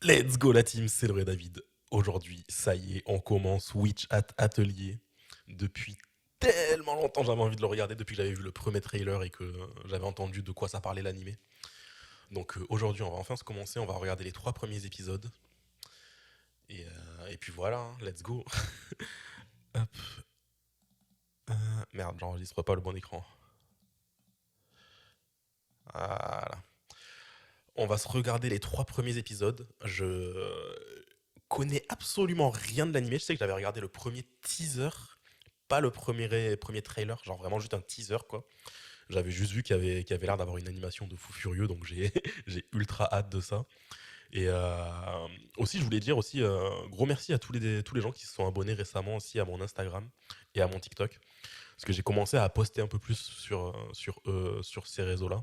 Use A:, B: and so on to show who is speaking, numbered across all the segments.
A: Let's go la team, c'est le vrai David. Aujourd'hui, ça y est, on commence Witch at Atelier. Depuis tellement longtemps, j'avais envie de le regarder depuis que j'avais vu le premier trailer et que j'avais entendu de quoi ça parlait l'animé. Donc aujourd'hui, on va enfin se commencer, on va regarder les 3 premiers épisodes. Et puis voilà, hein, let's go. Hop. Merde, j'enregistre pas le bon écran. Voilà. On va se regarder les 3 premiers épisodes. Je connais absolument rien de l'animé. Je sais que j'avais regardé le premier teaser, pas le premier trailer, genre vraiment juste un teaser quoi. J'avais juste vu qu'il y avait l'air d'avoir une animation de fou furieux, donc j'ai j'ai ultra hâte de ça. Et aussi, je voulais dire aussi gros merci à tous les gens qui se sont abonnés récemment aussi à mon Instagram et à mon TikTok, parce que j'ai commencé à poster un peu plus sur ces réseaux-là.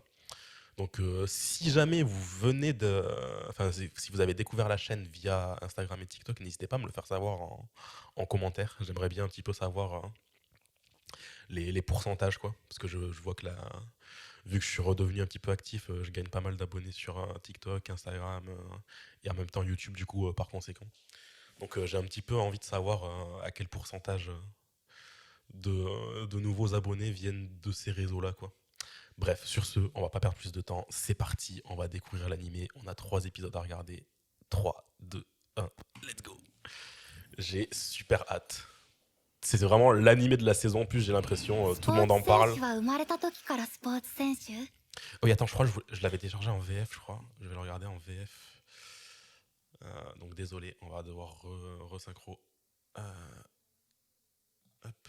A: Donc, si jamais vous venez de. Enfin, si vous avez découvert la chaîne via Instagram et TikTok, n'hésitez pas à me le faire savoir en commentaire. J'aimerais bien un petit peu savoir les pourcentages, quoi. Parce que je vois que là, vu que je suis redevenu un petit peu actif, je gagne pas mal d'abonnés sur TikTok, Instagram et en même temps YouTube, du coup, par conséquent. Donc, j'ai un petit peu envie de savoir à quel pourcentage de nouveaux abonnés viennent de ces réseaux-là, quoi. Bref, sur ce, on va pas perdre plus de temps. C'est parti, on va découvrir l'animé. On a 3 épisodes à regarder. 3, 2, 1, let's go. J'ai super hâte. C'est vraiment l'animé de la saison. En plus, j'ai l'impression, tout le monde en parle. Oui, attends, je crois que je l'avais téléchargé en VF, je crois. Je vais le regarder en VF. Donc désolé, on va devoir resynchro. Hop.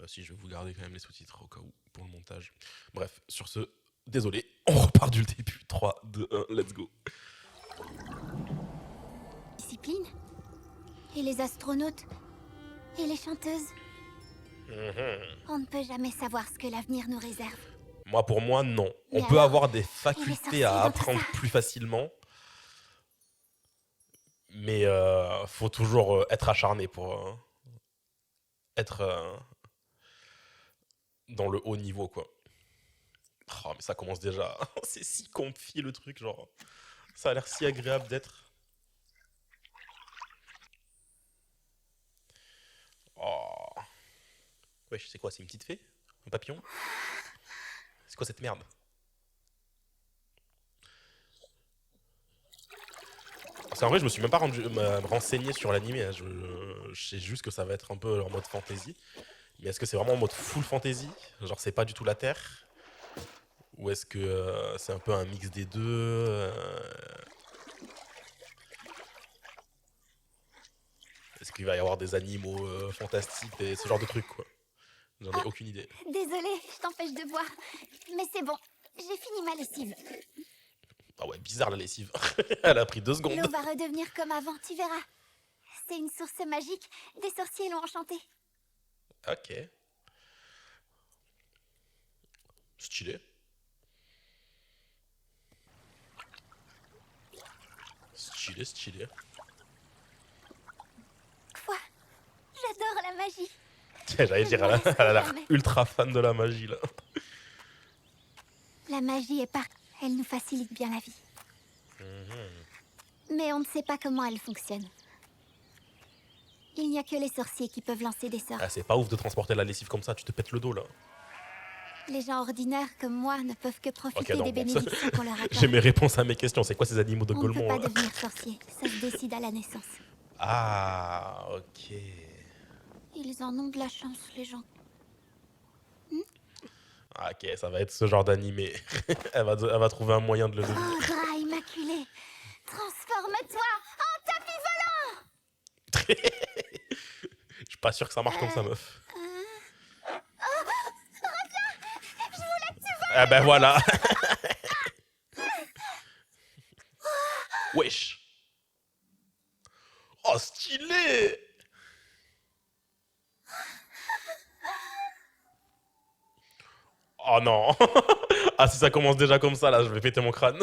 A: Si, je vais vous garder quand même les sous-titres au cas où, pour le montage. Bref, sur ce, désolé, on repart du début. 3, 2, 1, let's go.
B: Discipline. Et les astronautes. Et les chanteuses. On ne peut jamais savoir ce que l'avenir nous réserve.
A: Moi, pour moi, non.
B: Mais
A: On peut
B: alors,
A: avoir des
B: sorciers
A: facultés à
B: dans tout
A: apprendre
B: ça
A: plus facilement, mais faut toujours être acharné pour être dans le haut niveau, quoi. Oh, mais ça commence déjà. C'est si comfy le truc, genre. Ça a l'air si agréable d'être. Oh. Wesh, c'est quoi? C'est une petite fée? Un papillon? C'est quoi cette merde? Parce qu'en vrai, je me suis même pas renseigné sur l'animé. Hein. Je sais juste que ça va être un peu en mode fantasy. Mais est-ce que c'est vraiment en mode full fantasy? Genre, c'est pas du tout la Terre? Ou est-ce que c'est un peu un mix des deux Est-ce qu'il va y avoir des animaux fantastiques et ce genre de trucs, quoi? J'en ai aucune idée.
B: Désolée, je t'empêche de boire. Mais c'est bon, j'ai fini ma lessive.
A: Ah ouais, bizarre la lessive. Elle a pris 2 secondes.
B: L'eau va redevenir comme avant, tu verras. C'est une source magique. Des sorciers l'ont enchantée.
A: Ok. Stylé. Stylé, stylé.
B: Quoi? J'adore la magie.
A: Tiens, j'allais dire, elle a l'air ultra fan de la magie, là.
B: La magie est par... Elle nous facilite bien la vie. Mais on ne sait pas comment elle fonctionne. Il n'y a que les sorciers qui peuvent lancer des sorts.
A: Ah, c'est pas ouf de transporter la lessive comme ça, tu te pètes le dos, là.
B: Les gens ordinaires comme moi ne peuvent que profiter
A: Ok, non,
B: des
A: bon,
B: bénédictions qu'on leur accorde.
A: j'ai mes réponses à mes questions. C'est quoi ces animaux de
B: On ne peut
A: Golemont,
B: pas
A: là?
B: devenir sorcier. Ça se décide à la naissance.
A: Ah, ok.
B: Ils en ont de la chance, les gens.
A: Ah, ok, ça va être ce genre d'animé. Elle va trouver un moyen de le
B: Oh,
A: devenir.
B: drap immaculé, transforme-toi en tapis volant.
A: Je suis pas sûr que ça marche comme ça, meuf. Ah ben voilà. Wesh. Oh, stylé. Oh non. Ah, si ça commence déjà comme ça, là, je vais péter mon crâne.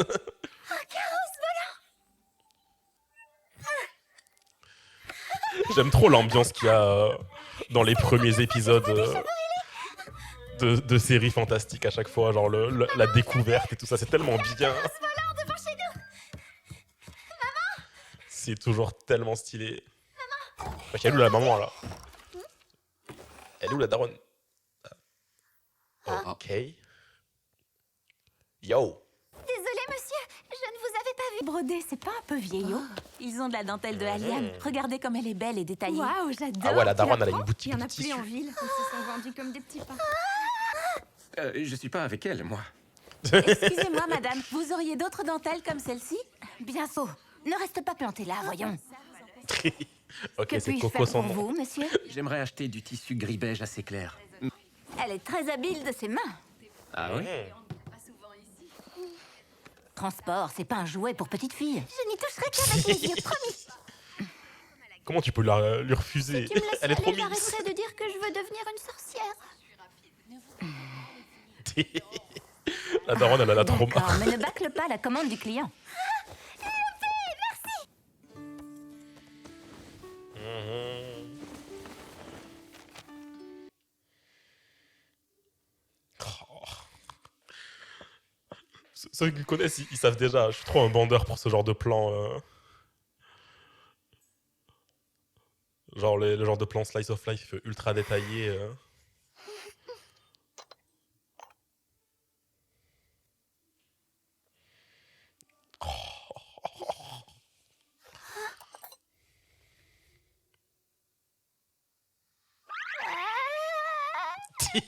A: J'aime trop l'ambiance qu'il y a dans les premiers épisodes de séries fantastiques à chaque fois, genre la découverte et tout ça, c'est tellement bien.
B: Devant chez nous.
A: C'est toujours tellement stylé. Wesh, elle est où la maman là? Elle est où la daronne? Ok. Yo.
B: Désolé, monsieur, je ne vous avais pas vu.
C: Brodé, c'est pas un peu vieillot? Ils ont de la dentelle de Aliane. Regardez comme elle est belle et détaillée.
D: Waouh, j'adore.
A: Ah ouais, la daronne,
D: Tu
A: elle a une
D: apprends
A: boutique
D: Il y en
A: de
D: a plus en
A: tissus.
D: ville. Ils se sont vendus comme des petits pains.
E: Je suis pas avec elle, moi.
C: Excusez-moi, madame, vous auriez d'autres dentelles comme celle-ci?
B: Bien faux. Ne reste pas planté là, voyons.
A: Ok,
B: Que
A: c'est
B: puis-je
A: Coco
B: faire
A: son
B: pour
A: nom.
B: vous, monsieur?
E: J'aimerais acheter du tissu gris-beige assez clair.
C: Elle est très habile de ses mains.
E: Ah oui?
B: Transport, c'est pas un jouet pour petite fille. Je n'y toucherai qu'avec les yeux, promis.
A: Comment tu peux lui refuser?
B: Tu me laisses
A: Elle est trop
B: aller,
A: mignonne.
B: j'arrêterai de dire que je veux devenir une sorcière.
A: La daronne, elle a la trop
B: D'accord,
A: marre.
B: mais ne bâcle pas la commande du client.
A: Ceux qui me connaissent, ils savent déjà. Je suis trop un bandeur pour ce genre de plan. Genre le genre de plan slice of life ultra détaillé.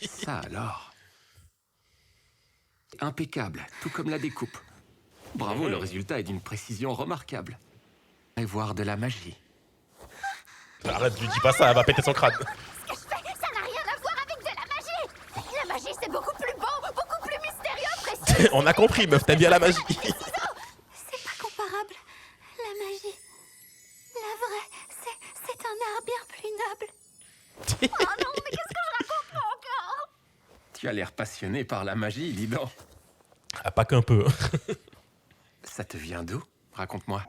E: Ça alors. Impeccable, tout comme la découpe. Bravo, le résultat est d'une précision remarquable. Et voir de la magie.
A: Arrête, lui dis pas ça, elle va péter son crâne.
B: Ce que je fais, ça n'a rien à voir avec de la magie. La magie, c'est beaucoup plus beau, beaucoup plus mystérieux, précis.
A: On a compris, meuf, t'aimes bien la magie.
B: C'est pas comparable. La magie, la vraie, c'est un art bien plus noble. Oh non, mais qu'est-ce que je raconte moi encore?
E: Tu as l'air passionné par la magie, dis donc.
A: Ah, pas qu'un peu.
E: Ça te vient d'où? Raconte-moi.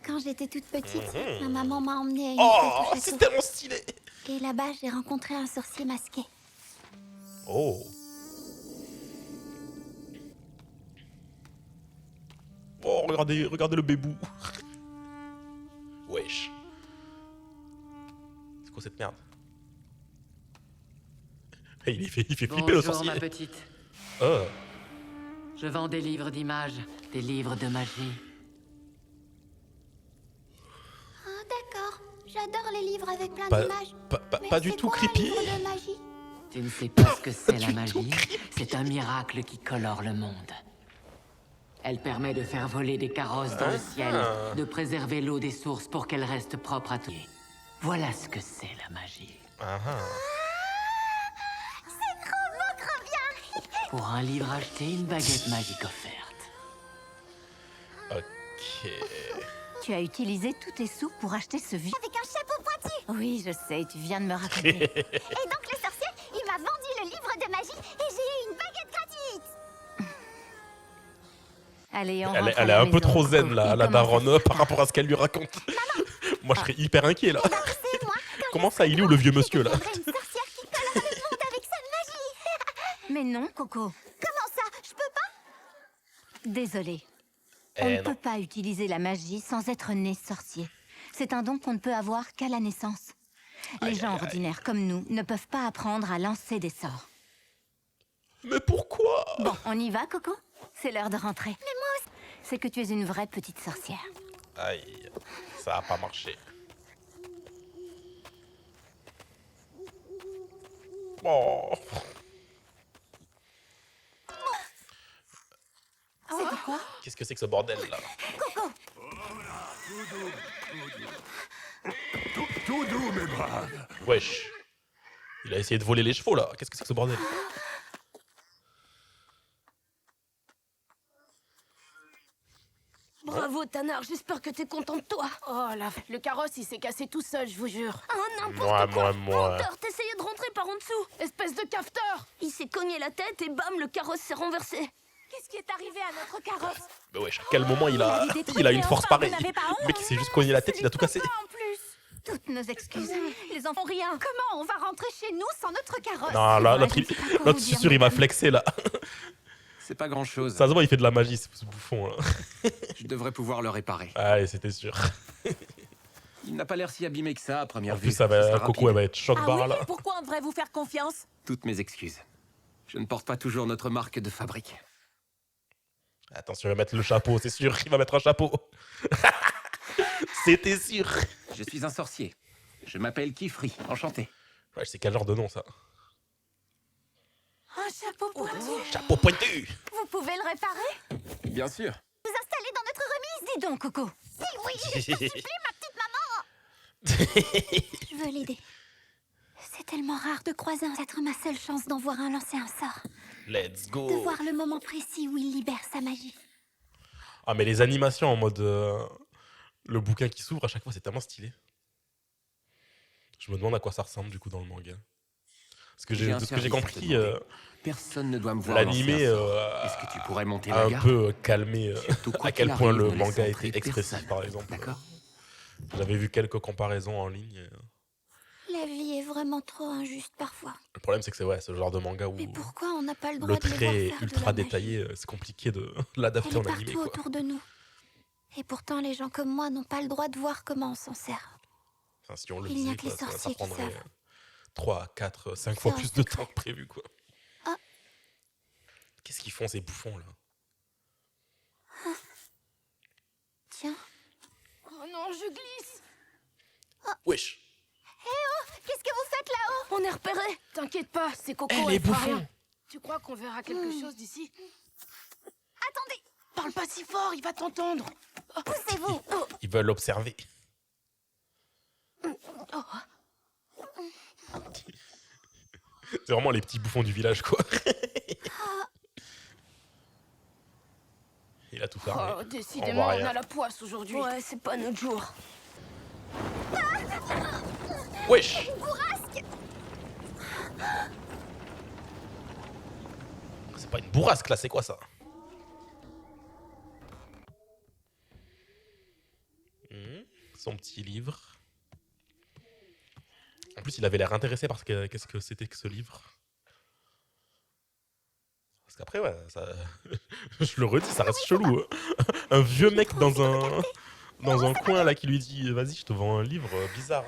B: Quand j'étais toute petite, ma maman m'a emmenée à une
A: Oh,
B: fête au
A: c'est
B: château.
A: tellement stylé.
B: Et là-bas, j'ai rencontré un sorcier masqué.
A: Oh. Oh, regardez le bébou. Wesh. C'est quoi cette merde? Hey, il fait flipper le
F: Bonjour
A: sorcier.
F: ma petite.
A: Oh.
F: Je vends des livres d'images, des livres de magie.
B: Ah, d'accord. J'adore les livres avec plein
A: Pas,
B: d'images. Mais
A: pas du
B: c'est
A: tout
B: quoi un
A: creepy.
B: livre de magie?
F: Tu ne sais pas ce que c'est la magie? C'est un miracle qui colore le monde. Elle permet de faire voler des carrosses dans le ciel, de préserver l'eau des sources pour qu'elle reste propre à tout. Voilà ce que c'est la magie.
A: Ah, ah.
F: Pour un livre acheté, une baguette magique offerte.
A: Ok.
B: Tu as utilisé tous tes sous pour acheter ce vieux... Avec un chapeau pointu. Oui, je sais, tu viens de me raconter. Et donc le sorcier, il m'a vendu le livre de magie et j'ai eu une baguette gratuite. Allez, on rentre à
A: Elle est
B: la
A: un peu
B: maison,
A: trop zen,
B: Coco.
A: la
B: Il commence à
A: daronne,
B: se
A: par rapport à ce qu'elle lui raconte. Moi, je serais hyper inquiet, là.
B: C'est moi.
A: Comment ça, il est où, le vieux monsieur, là?
B: Je deviendrai une sorcière qui colore le monde avec sa magie. Mais non, Coco. Comment ça? Je peux pas? Désolée. On ne peut pas utiliser la magie sans être né sorcier. C'est un don qu'on ne peut avoir qu'à la naissance. Les gens ordinaires comme nous ne peuvent pas apprendre à lancer des sorts.
A: Mais pourquoi?
B: Bon, on y va, Coco? C'est l'heure de rentrer. Mais moi aussi. C'est que tu es une vraie petite sorcière.
A: Aïe, ça a pas marché. Oh.
B: C'est quoi?
A: Qu'est-ce que c'est que ce bordel, là?
G: Tout doux, mes braves.
A: Wesh. Il a essayé de voler les chevaux, là. Qu'est-ce que c'est que ce bordel?
D: Bravo, Tanner, j'espère que t'es content de toi. Oh là, le carrosse, il s'est cassé tout seul, je vous jure. Oh, n'importe quoi. Menteur, t'essayais de rentrer par en dessous. Espèce de cafeteur. Il s'est cogné la tête et bam, le carrosse s'est renversé.
C: Qu'est-ce qui est arrivé à notre carrosse?
A: Mais wesh, à quel moment il a une force pareille? Le mec, il s'est juste cogné la tête, il a tout cassé.
C: En plus.
B: Toutes nos excuses. Les enfants rien. Comment on va rentrer chez nous sans notre carrosse?
A: Non, là,
B: Ouais, je ne sais pas quoi
A: l'autre,
B: vous
A: je suis
B: dire,
A: sûr, il va
B: madame.
A: flexer là.
E: C'est pas grand-chose.
A: Ça se voit, il fait de la magie, ce bouffon là.
E: Je devrais pouvoir le réparer.
A: Allez, c'était sûr.
E: Il n'a pas l'air si abîmé que ça à première
A: En
E: vue.
A: plus, ça
E: Ce sera
A: va, Coco, elle
E: rapide.
A: va être choc
C: Ah
A: barre
C: oui,
A: là.
C: pourquoi on devrait vous faire confiance?
E: Toutes mes excuses. Je ne porte pas toujours notre marque de fabrique.
A: Attention, il va mettre le chapeau, c'est sûr, il va mettre un chapeau. C'était sûr.
E: Je suis un sorcier. Je m'appelle Kifri, enchanté.
A: Ouais, je sais quel genre de nom ça.
C: Un chapeau pointu.
A: Chapeau pointu.
B: Vous pouvez le réparer?
E: Bien sûr.
B: Vous installer dans notre remise? Dis donc, Coco. Oui, je te supplie, ma petite maman. Je veux l'aider. C'est tellement rare de croiser un être, ma seule chance d'en voir un lancer un sort.
A: Let's
B: De
A: go.
B: voir le moment précis où il libère sa magie.
A: Ah, mais les animations en mode le bouquin qui s'ouvre à chaque fois, c'est tellement stylé. Je me demande à quoi ça ressemble du coup dans le manga. Parce que
E: J'ai un
A: de ce que j'ai
E: service à te
A: compris,
E: demander. Personne ne doit me voir
A: l'animé
E: lancer un sort. Est-ce que tu pourrais monter
A: a
E: la
A: un
E: garde?
A: peu calmé
E: Surtout quoi
A: à quel
E: qu'il
A: point
E: arrive,
A: le
E: ne laisse
A: manga
E: entrer
A: était expressif
E: personne.
A: par exemple.
E: D'accord.
A: J'avais vu quelques comparaisons en ligne.
B: La vie est vraiment trop injuste parfois.
A: Le problème c'est que c'est ouais, ce genre de manga où
B: Mais pourquoi on n'a pas le droit
A: le
B: de les voir
A: trait est
B: faire de
A: ultra
B: la magie?
A: détaillé, c'est compliqué de
B: Elle
A: l'adapter
B: est
A: en animé
B: partout
A: quoi.
B: autour de nous. Et pourtant, les gens comme moi n'ont pas le droit de voir comment on s'en sert.
A: Enfin, si on le
B: Il n'y a
A: faisait,
B: que les
A: quoi, ça
B: sorciers qui
A: prendrait
B: savent.
A: 3, 4, 5
B: C'est
A: fois
B: un
A: plus de
B: secret.
A: temps que prévu quoi.
B: Ah.
A: Qu'est-ce qu'ils font ces bouffons là?
B: Tiens.
D: Oh non, je glisse.
A: Wesh.
B: Qu'est-ce que vous faites là-haut?
D: On est repéré. T'inquiète pas, c'est Coco,
A: Eh,
D: elle
A: les
D: fera
A: bouffons.
D: rien. Tu crois qu'on verra quelque chose d'ici?
B: Attendez,
D: Parle pas si fort, il va t'entendre.
B: poussez-vous.
A: Ils veulent observer. C'est vraiment les petits bouffons du village quoi. Il a tout fermé.
D: Oh,
A: On
D: décidément,
A: voit
D: on
A: rien.
D: a la poisse aujourd'hui.
C: Ouais, c'est pas notre jour.
A: Wesh. C'est pas une bourrasque là, c'est quoi ça? Son petit livre. En plus, il avait l'air intéressé parce que qu'est-ce que c'était que ce livre? Parce qu'après, ouais, ça... je le redis, ça reste chelou. Hein. Un vieux mec dans un coin là qui lui dit vas-y, je te vends un livre bizarre.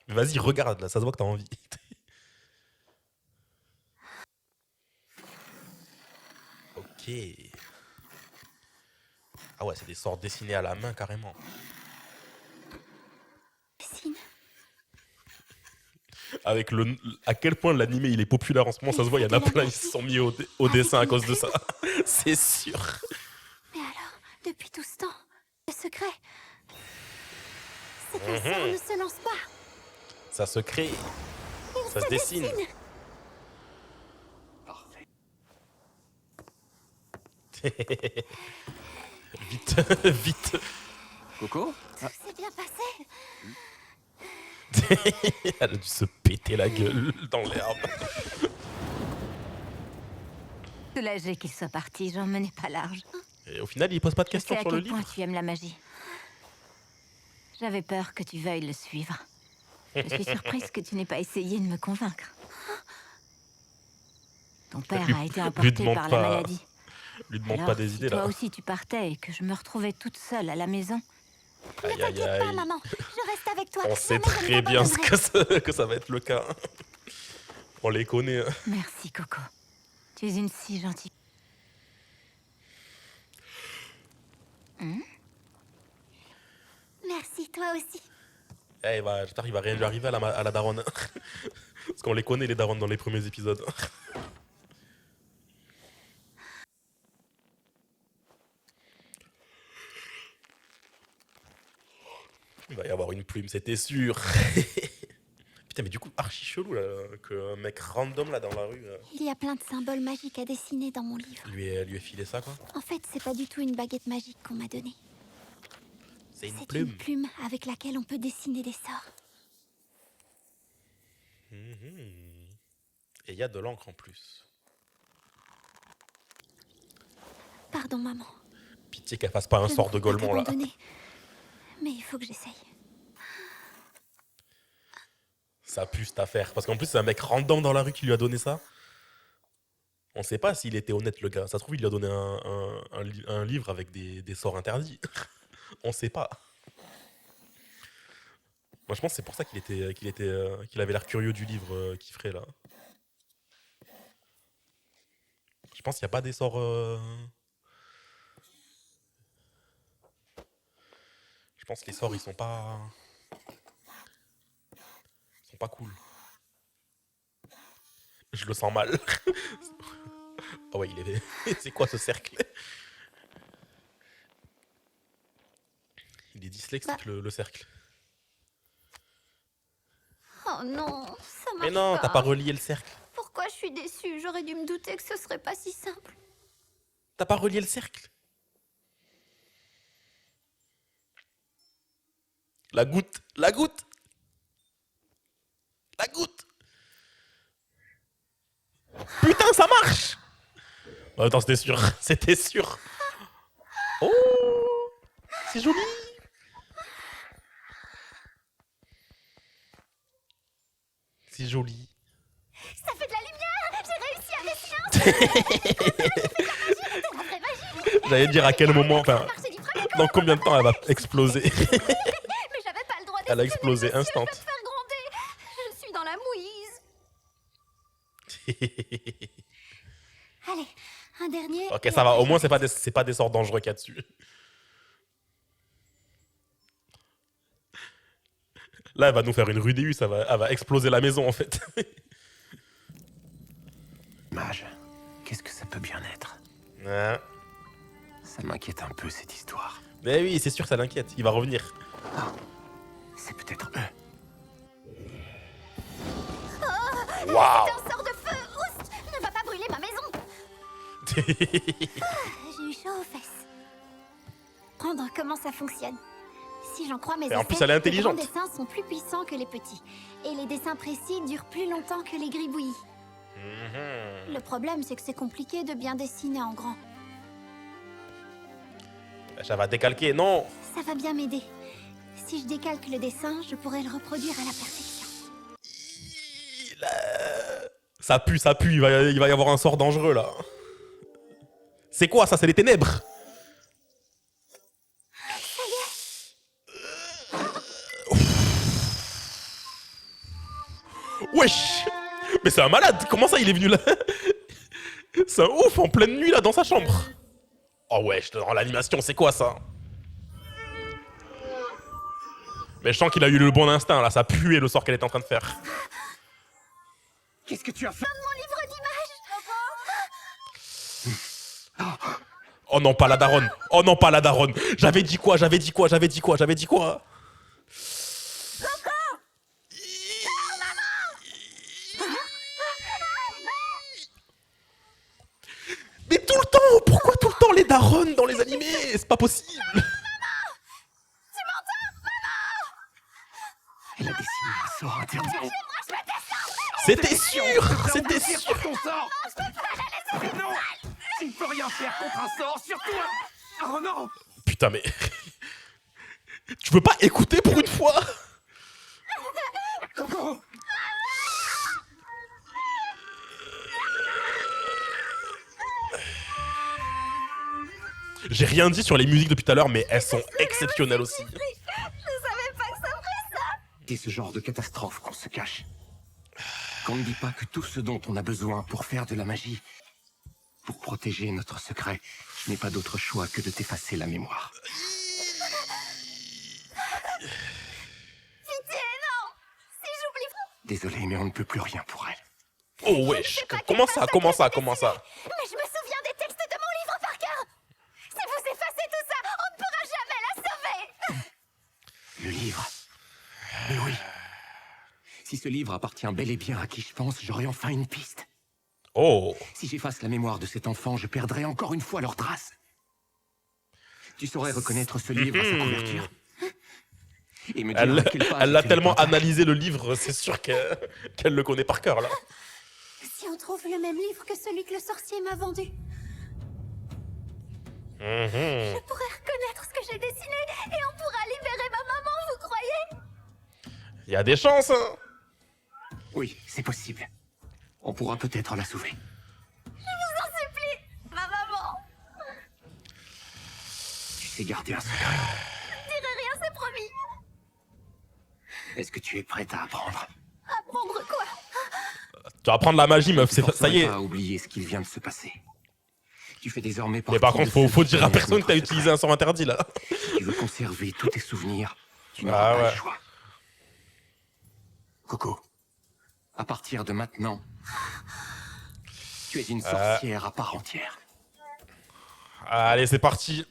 A: Mais vas-y, regarde là, ça se voit que t'as envie. Ok. Ah ouais, c'est des sorts dessinés à la main carrément.
B: Dessine.
A: Avec à quel point l'animé il est populaire en ce moment, ça se voit, il y en a plein, ils se sont mis au dessin à cause de ça. C'est sûr.
B: Mais alors, depuis tout ce temps, le secret, c'est qu'un sort ne se lance pas.
A: Ça se crée, ça se dessine.
E: Parfait.
A: Vite, vite.
E: Coco?
B: Tout s'est bien passé.
A: Elle a dû se péter la gueule dans l'herbe.
B: Soulagée qu'il soit parti, j'en menais pas large.
A: Et au final, il pose pas de
B: Je sais
A: questions
B: à
A: sur le
B: quel point
A: livre.
B: tu aimes la magie. J'avais peur que tu veuilles le suivre. Je suis surprise que tu n'aies pas essayé de me convaincre. Ton père a été emporté
A: demande
B: par
A: pas-
B: la maladie.
A: Lui demande
B: Alors,
A: pas des
B: si
A: idées
B: toi
A: là.
B: aussi tu partais et que je me retrouvais toute seule à la maison...
A: Aïe, aïe,
B: T'inquiète pas,
A: aïe.
B: maman. Je reste avec toi.
A: On sait
B: Jamais je ne
A: très bien
B: t'abandonnerai.
A: que ça va être le cas. On les connaît.
B: Merci, Coco. Tu es une si gentille... Merci, toi aussi.
A: Eh, j'espère qu'il va rien lui arriver à la daronne. Parce qu'on les connaît, les darons, dans les premiers épisodes. Il va y avoir une plume, c'était sûr. Putain, mais du coup, archi chelou là, qu'un mec random là dans la rue
B: Il y a plein de symboles magiques à dessiner dans mon livre.
A: lui ait filé ça quoi.
B: En fait, c'est pas du tout une baguette magique qu'on m'a donnée.
A: C'est une
B: C'est
A: plume.
B: une plume avec laquelle on peut dessiner des sorts.
A: Et il y a de l'encre en plus.
B: Pardon, maman.
A: pitié qu'elle fasse pas un
B: Je
A: sort
B: ne
A: de
B: peux pas
A: Golemon là.
B: t'abandonner, mais il faut que j'essaye.
A: Ça pue cette affaire. Parce qu'en plus, c'est un mec random dans la rue qui lui a donné ça. On sait pas s'il était honnête, le gars. Ça se trouve, il lui a donné un livre avec des sorts interdits. On sait pas. Moi, je pense que c'est pour ça qu'il avait l'air curieux du livre qu'il ferait là. Je pense qu'il n'y a pas des sorts. Je pense que les sorts, ils sont pas cool. Je le sens mal. Oh ouais, il est. C'est quoi ce cercle? Il est dyslexique le cercle.
B: Oh non, ça marche
A: Mais non, t'as pas relié le cercle.
B: Pourquoi je suis déçue? J'aurais dû me douter que ce serait pas si simple.
A: T'as pas relié le cercle. La goutte, la goutte, la goutte. Putain, ça marche. Oh, attends, c'était sûr, c'était sûr. Oh, c'est joli. C'est joli.
B: Ça fait de la lumière. J'ai réussi à dessiner un vraie magie.
A: J'allais dire à quel moment, enfin,
B: Marcher du premier coup.
A: dans combien de temps elle va exploser.
B: Mais j'avais pas le droit
A: Elle a
B: d'exprimer
A: explosé
B: mes yeux,
A: instant.
B: je vais me faire gronder. Je suis dans la mouise. Allez, un dernier.
A: Ok,
B: et
A: ça va.
B: après,
A: Au moins, c'est pas des sorts dangereux qu'il y a dessus. Là, elle va nous faire une Rudeus. Elle va exploser la maison, en fait.
E: Mage, qu'est-ce que ça peut bien être?
A: Ouais.
E: Ça m'inquiète un peu, cette histoire.
A: Mais oui, c'est sûr, ça l'inquiète. Il va revenir.
E: C'est peut-être eux.
A: Waouh.
B: un sort de feu. Oust, ne va pas brûler ma maison. J'ai eu chaud aux fesses. Prendre comment ça fonctionne. Si j'en crois mes
A: Et en
B: essais,
A: plus, elle est intelligente.
B: les grands dessins sont plus puissants que les petits. Et les dessins précis durent plus longtemps que les gribouillis. Le problème, c'est que c'est compliqué de bien dessiner en grand.
A: Ça va décalquer, non.
B: Ça va bien m'aider. Si je décalque le dessin, je pourrais le reproduire à la perfection.
A: Ça pue, ça pue. Il va y avoir un sort dangereux, là. C'est quoi, ça? C'est les ténèbres. Wesh. Mais c'est un malade. Comment ça, il est venu là? C'est un ouf en pleine nuit, là, dans sa chambre. Oh wesh, dans l'animation, c'est quoi, ça? Mais je sens qu'il a eu le bon instinct, là. Ça puait le sort qu'elle était en train de faire.
E: Qu'est-ce que tu as fait?
B: Mon livre d'images.
A: Oh non, pas la daronne. Oh non, pas la daronne. J'avais dit quoi? Mais tout le temps! Pourquoi tout le temps les daronnes dans les animés? C'est pas possible!
E: Elle a dessiné un sort interdit.
A: C'était sûr! C'était sûr!
E: Sur ton sort. Mais non, tu ne peux rien faire contre un sort, surtout un... Oh non.
A: Putain, mais... Tu peux pas écouter pour une fois?
E: Coco.
A: J'ai rien dit sur les musiques depuis tout à l'heure, mais elles sont exceptionnelles aussi.
B: Je savais pas que ça ferait ça.
E: C'est ce genre de catastrophe qu'on se cache. Qu'on ne dit pas que tout ce dont on a besoin pour faire de la magie, pour protéger notre secret, je n'ai pas d'autre choix que de t'effacer la mémoire.
B: Pitié, non. Si j'oublie...
E: Désolé, mais on ne peut plus rien pour elle.
A: Oh wesh! Comment ça?
B: Mais je me souviens des textes de mon livre par cœur. Si vous effacez tout ça, on ne pourra jamais la sauver.
E: Le livre. Mais oui. Si ce livre appartient bel et bien à qui je pense, j'aurai enfin une piste.
A: Oh!
E: Si j'efface la mémoire de cet enfant, je perdrai encore une fois leurs traces. Tu saurais reconnaître ce livre à sa couverture et me dire à quelle page
A: Elle l'a
E: est-il
A: tellement
E: écrit.
A: analysé le livre, c'est sûr qu'elle le connaît par cœur là.
B: Si on trouve le même livre que celui que le sorcier m'a vendu. Je pourrais reconnaître ce que j'ai dessiné et on pourra libérer ma maman, vous croyez?
A: Il y a des chances, hein.
E: Oui, c'est possible. On pourra peut-être la sauver.
B: Je vous en supplie, ma maman.
E: Tu sais garder un secret.
B: Je ne dirai rien, c'est promis.
E: Est-ce que tu es prête à apprendre?
B: Apprendre quoi?
A: Tu vas apprendre la magie, meuf. Ça y est.
E: Pas à oublier ce qu'il vient de se passer. Tu fais désormais
A: Mais par contre, faut dire à personne que t'as
E: notre
A: utilisé un sort interdit, là.
E: Si tu veux conserver tous tes souvenirs, tu n'auras pas le choix. Coco, à partir de maintenant, tu es une sorcière à part entière.
A: Allez, c'est parti.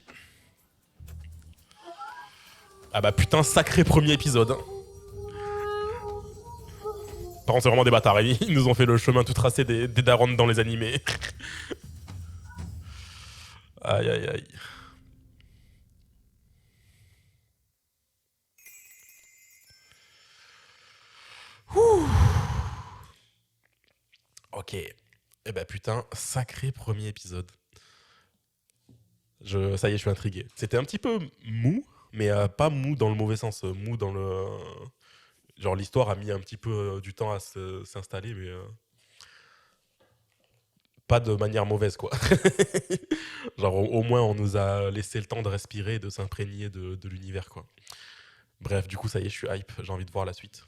A: Ah bah putain, sacré premier épisode. Hein. Par contre, c'est vraiment des bâtards. Ils nous ont fait le chemin tout tracé des darons dans les animés. Aïe, aïe, aïe. Ouh. Ok. Eh ben putain, sacré premier épisode. Ça y est, je suis intrigué. C'était un petit peu mou, mais pas mou dans le mauvais sens. Mou dans le... Genre l'histoire a mis un petit peu du temps à s'installer, mais... Pas de manière mauvaise, quoi. Genre au moins on nous a laissé le temps de respirer, de s'imprégner de l'univers, quoi. Bref, du coup ça y est, je suis hype, j'ai envie de voir la suite.